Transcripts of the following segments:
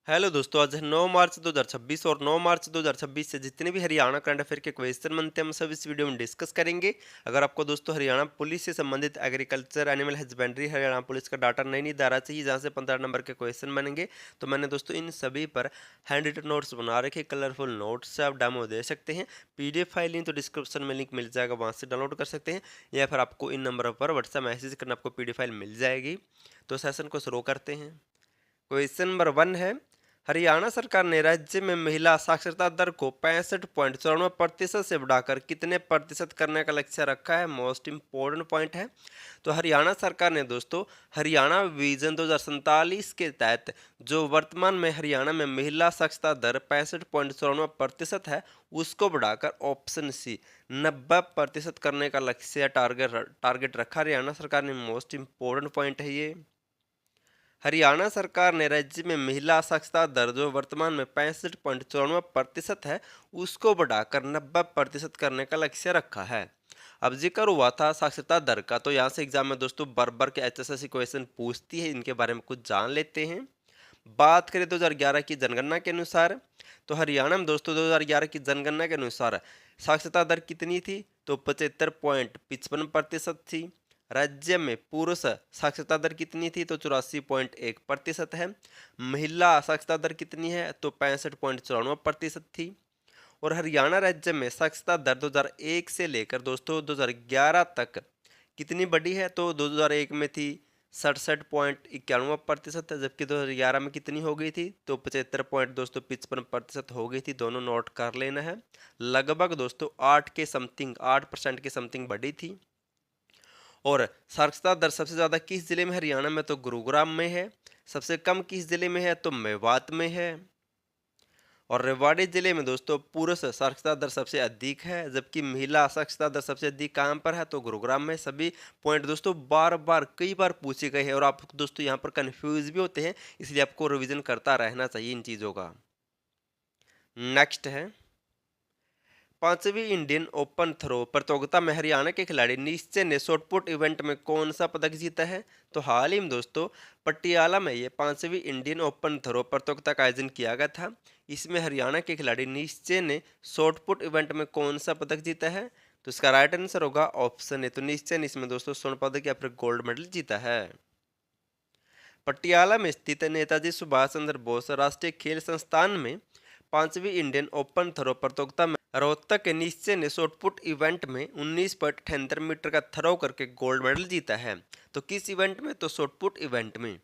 Hello दोस्तों, आज है 9 मार्च 2026 और 9 मार्च 2026 से जितने भी हरियाणा करंट अफेयर के क्वेश्चन बनते हैं हम सब इस वीडियो में डिस्कस करेंगे। अगर आपको दोस्तों हरियाणा पुलिस से संबंधित agriculture animal husbandry Haryana police का डाटा नहीं डाला चाहिए जहां से 15 नंबर के क्वेश्चन बनेंगे, तो मैंने दोस्तों इन सभी पर हैंड रिटन नोट्स बना रखे, कलरफुल नोट्स से आप डेमो दे सकते हैं। पीडीएफ फाइल नहीं तो डिस्क्रिप्शन में लिंक मिल जाएगा, वहां से डाउनलोड कर सकते हैं, या फिर आपको इन नंबरों पर व्हाट्सएप मैसेज करना, आपको पीडीएफ फाइल मिल जाएगी। तो सेशन को शुरू करते हैं। क्वेश्चन नंबर 1 है, हरियाणा सरकार ने राज्य में महिला साक्षरता दर को 65.94% से बढ़ाकर कितने प्रतिशत करने का लक्ष्य रखा है। मोस्ट इम्पोर्टेंट पॉइंट है। तो हरियाणा सरकार ने दोस्तों हरियाणा विजन 2047 के तहत जो वर्तमान में हरियाणा में महिला साक्षरता दर 65.94% है, उसको बढ़ाकर ऑप्शन सी 90% करने का लक्ष्य टारगेट रखा हरियाणा सरकार ने। मोस्ट इम्पोर्टेंट पॉइंट है ये। हरियाणा सरकार ने राज्य में महिला साक्षरता दर जो वर्तमान में 65.94% है, उसको बढ़ाकर 90% करने का लक्ष्य रखा है। अब जिक्र हुआ था साक्षरता दर का, तो यहाँ से एग्जाम में दोस्तों बार के एचएसएससी क्वेश्चन पूछती है, इनके बारे में कुछ जान लेते हैं। बात करें 2011 की जनगणना के अनुसार, तो हरियाणा में दोस्तों 2011 की जनगणना के अनुसार साक्षरता दर कितनी थी, तो 75.55% थी। राज्य में पुरुष साक्षरता दर कितनी थी, तो 84.1% है। महिला साक्षरता दर कितनी है, तो 65.94% थी। और हरियाणा राज्य में साक्षरता दर 2001 से लेकर दोस्तों 2011 तक कितनी बढ़ी है, तो 2001 में थी 67.91%, जबकि 2011 में कितनी हो गई थी, तो 75.55% हो गई थी। दोनों नोट कर लेना है। लगभग दोस्तों 8% के समथिंग बढ़ी थी। और साक्षरता दर सबसे ज़्यादा किस जिले में हरियाणा में, तो गुरुग्राम में है। सबसे कम किस जिले में है, तो मेवात में है। और रेवाड़ी जिले में दोस्तों पुरुष साक्षरता दर सबसे अधिक है, जबकि महिला साक्षरता दर सबसे अधिक कहाँ पर है, तो गुरुग्राम में। सभी पॉइंट दोस्तों कई बार पूछे गए हैं और आप दोस्तों यहाँ पर कंफ्यूज भी होते हैं, इसलिए आपको रिवीजन करता रहना चाहिए इन चीज़ों का। नेक्स्ट है, 5वीं इंडियन ओपन थ्रो प्रतियोगिता में हरियाणा के खिलाड़ी निश्चय ने शॉटपुट इवेंट में कौन सा पदक जीता है। तो हाल ही में दोस्तों पटियाला में ये 5वीं इंडियन ओपन थ्रो प्रतियोगिता का आयोजन किया गया था। इसमें हरियाणा के खिलाड़ी निश्चय ने शॉटपुट इवेंट में कौन सा पदक जीता है, तो इसका राइट आंसर होगा ऑप्शन ए। तो निश्चय ने इसमें दोस्तों स्वर्ण पदक या फिर गोल्ड मेडल जीता है। पटियाला में स्थित नेताजी सुभाष चंद्र बोस राष्ट्रीय खेल संस्थान में 5वीं इंडियन ओपन थ्रो प्रतियोगिता में रोहतक के निश्चय ने शॉटपुट इवेंट में 19.78 मीटर का थ्रो करके गोल्ड मेडल जीता है। तो किस इवेंट में, तो शॉटपुट इवेंट में।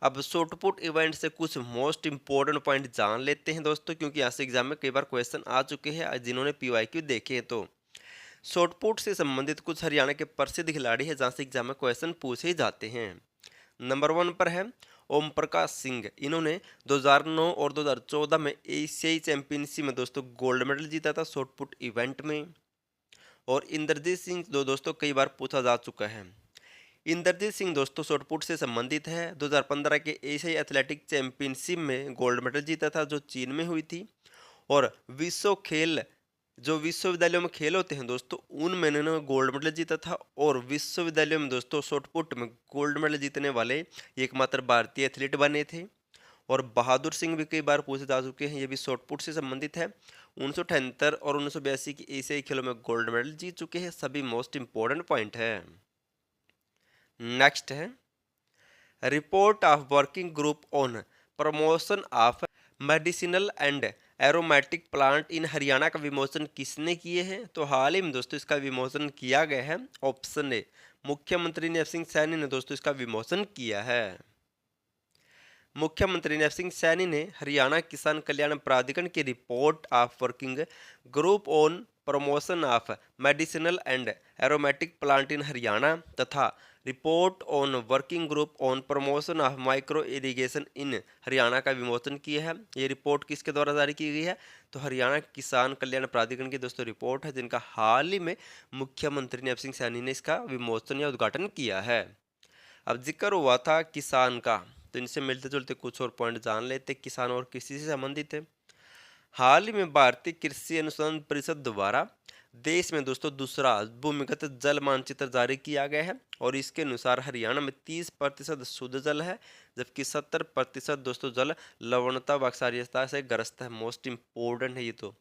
अब शॉटपुट इवेंट से कुछ मोस्ट इंपॉर्टेंट पॉइंट जान लेते हैं दोस्तों, क्योंकि यहाँ से एग्जाम में कई बार क्वेश्चन आ चुके हैं जिन्होंने पीवाईक्यू देखे हैं। तो शॉटपुट से संबंधित कुछ हरियाणा के प्रसिद्ध खिलाड़ी हैं जहाँ से एग्जाम में क्वेश्चन पूछे जाते हैं। नंबर 1 पर है ओम प्रकाश सिंह। इन्होंने 2009 और 2014 में एशियाई चैंपियनशिप में दोस्तों गोल्ड मेडल जीता था शॉटपुट इवेंट में। और इंद्रजीत सिंह जो दोस्तों कई बार पूछा जा चुका है। इंद्रजीत सिंह दोस्तों शॉटपुट से संबंधित है। 2015 के एशियाई एथलेटिक चैंपियनशिप में गोल्ड मेडल जीता था जो चीन में हुई थी। और विश्व खेल जो विश्वविद्यालयों में खेल होते हैं दोस्तों, उनमें इन्होंने गोल्ड मेडल जीता था। और विश्वविद्यालयों में दोस्तों शॉटपुट में गोल्ड मेडल जीतने वाले एकमात्र भारतीय एथलीट बने थे। और बहादुर सिंह भी कई बार पूछे जा चुके हैं, ये भी शॉटपुट से संबंधित है। 1978 और 1982 की एशियाई खेलों में गोल्ड मेडल जीत चुके हैं। सभी मोस्ट इंपॉर्टेंट पॉइंट है। नेक्स्ट है, report of working group on promotion of medicinal and aromatic plant in Haryana का विमोचन किसने किए हैं। तो हाल ही में दोस्तों इसका विमोचन किया गया है। ऑप्शन ए मुख्यमंत्री नैब सिंह सैनी ने दोस्तों इसका विमोचन किया है। मुख्यमंत्री नैब सिंह सैनी ने हरियाणा किसान कल्याण प्राधिकरण की report of working group on promotion of medicinal and aromatic plant in Haryana तथा report on working group on promotion of micro irrigation in Haryana का विमोचन किया है। ये रिपोर्ट किसके द्वारा जारी की गई है, तो हरियाणा किसान कल्याण प्राधिकरण की दोस्तों रिपोर्ट है, जिनका हाल ही में मुख्यमंत्री नैब सिंह सैनी ने इसका विमोचन या उद्घाटन किया है। अब जिक्र हुआ था किसान का, तो इनसे मिलते जुलते कुछ और पॉइंट जान लेते। किसान और कृषि से संबंधित है। हाल ही में भारतीय कृषि अनुसंधान परिषद द्वारा देश में दोस्तों दूसरा भूमिगत जल मानचित्र जारी किया गया है और इसके अनुसार हरियाणा में 30% शुद्ध जल है, जबकि 70% दोस्तों जल लवणता व क्षारीयता से ग्रस्त है। मोस्ट इम्पोर्टेंट है ये तो।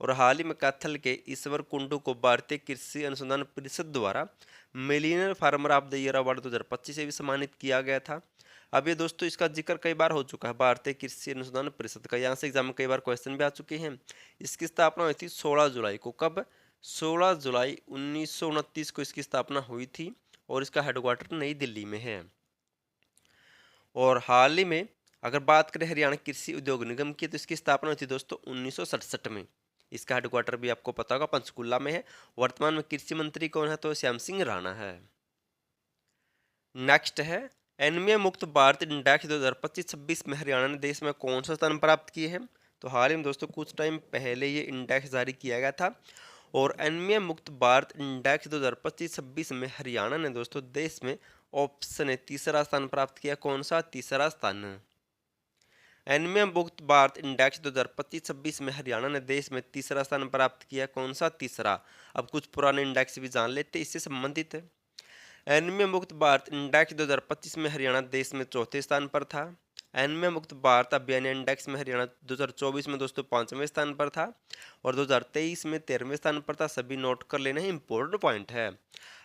और हाल ही में कैथल के ईश्वर कुंडू को भारतीय कृषि अनुसंधान परिषद द्वारा millionaire farmer of the year award 2025 से भी सम्मानित किया गया था। अब ये दोस्तों इसका जिक्र कई बार हो चुका है, भारतीय कृषि अनुसंधान परिषद का। यहाँ से एग्जाम में कई बार क्वेश्चन भी आ चुके हैं। इसकी स्थापना हुई थी 16 जुलाई को। कब? 16 जुलाई 1929 को इसकी स्थापना हुई थी और इसका हेडक्वार्टर नई दिल्ली में है। और हाल ही में अगर बात करें हरियाणा कृषि उद्योग निगम की, तो इसकी स्थापना हुई थी दोस्तों 1967 में। इसका हेडक्वार्टर भी आपको पता होगा पंचकुला में है। वर्तमान में कृषि मंत्री कौन है? तो श्याम सिंह राणा है। नेक्स्ट है एनीमिया मुक्त भारत इंडेक्स 2025-26 में हरियाणा ने देश में कौन सा स्थान प्राप्त किए हैं? तो हाल ही में दोस्तों कुछ टाइम पहले ये इंडेक्स जारी किया गया था और एनीमिया मुक्त भारत इंडेक्स 2025-26 में हरियाणा ने दोस्तों देश में ऑप्शन है तीसरा स्थान प्राप्त किया। कौन सा? तीसरा स्थान। एनीमिया मुक्त भारत इंडेक्स 2025-26 में हरियाणा ने देश में तीसरा स्थान प्राप्त किया। कौन सा? तीसरा। अब कुछ पुराने इंडेक्स भी जान लेते इससे संबंधित है। एनीमिया मुक्त भारत इंडेक्स 2025 में हरियाणा देश में चौथे स्थान पर था। एनीमिया मुक्त भारत अभियान इंडेक्स में हरियाणा 2024 में दोस्तों 5वें स्थान पर था और 2023 में 13वें स्थान पर था। सभी नोट कर लेना है, इंपॉर्टेंट पॉइंट है।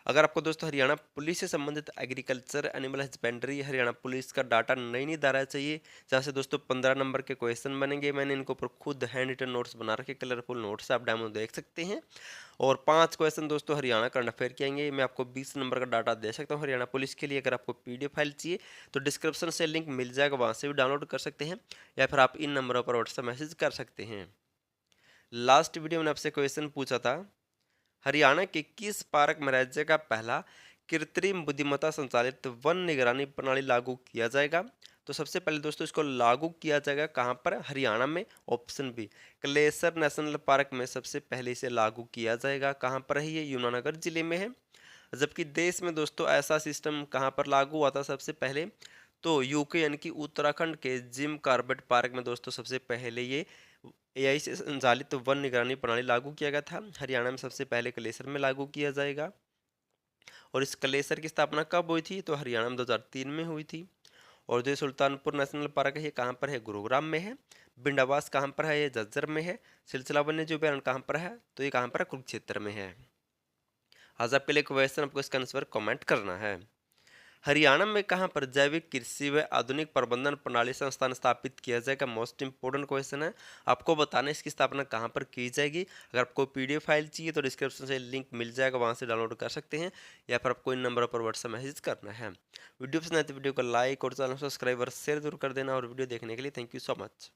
अगर आपको दोस्तों हरियाणा पुलिस से संबंधित agriculture animal husbandry Haryana police का डाटा नहीं धारा चाहिए, जहाँ से दोस्तों 15 नंबर के क्वेश्चन बनेंगे। मैंने इनको ऊपर खुद हैंड रिटन नोट्स बना रखे, कलरफुल नोट्स, आप डेमो देख सकते हैं। और 5 क्वेश्चन दोस्तों हरियाणा करंट अफेयर के आएंगे। मैं आपको 20 नंबर का डाटा दे सकता हूँ हरियाणा पुलिस के लिए। अगर आपको पीडीएफ फाइल चाहिए तो डिस्क्रिप्शन से लिंक मिल जाएगा, वहाँ से भी डाउनलोड कर सकते हैं या फिर आप इन नंबरों पर व्हाट्सएप मैसेज कर सकते हैं। लास्ट वीडियो में आपसे क्वेश्चन पूछा था, हरियाणा के किस पार्क में राज्य का पहला कृत्रिम बुद्धिमत्ता संचालित वन निगरानी प्रणाली लागू किया जाएगा? तो सबसे पहले दोस्तों इसको लागू किया जाएगा कहाँ पर? हरियाणा में। Option B Kalesar national park में सबसे पहले इसे लागू किया जाएगा। कहाँ पर है ये? यमुनानगर जिले में है। जबकि देश में दोस्तों ऐसा सिस्टम कहाँ पर लागू हुआ था सबसे पहले? तो यूके यानी कि उत्तराखंड के जिम कॉर्बेट पार्क में दोस्तों सबसे पहले ये एआई से संचालित वन निगरानी प्रणाली लागू किया गया था। हरियाणा में सबसे पहले कलेसर में लागू किया जाएगा। और इस कलेसर की स्थापना कब हुई थी? तो हरियाणा में 2003 में हुई थी। और जो सुल्तानपुर नेशनल पार्क है ये कहाँ पर है? गुरुग्राम में है। बिंडावास कहाँ पर है? ये झज्जर में है। सिलसिला वन्य जीव अभयारण्य कहाँ पर है? तो ये कहाँ पर है? कुरुक्षेत्र में है। आज आपके लिए क्वेश्चन, आपको इसका आंसर कमेंट करना है। हरियाणा में कहाँ पर जैविक कृषि व आधुनिक प्रबंधन प्रणाली संस्थान स्थापित किया जाएगा? मोस्ट इंपोर्टेंट क्वेश्चन है, आपको बताना इसकी स्थापना कहाँ पर की जाएगी। अगर आपको पीडीएफ फाइल चाहिए तो डिस्क्रिप्शन से लिंक मिल जाएगा, वहाँ से डाउनलोड कर सकते हैं या फिर आपको इन नंबरों पर व्हाट्सएप मैसेज करना है। वीडियो पसंद आए तो वीडियो को लाइक और चैनल सब्सक्राइब और शेयर जरूर कर देना। और वीडियो देखने के लिए थैंक यू सो मच।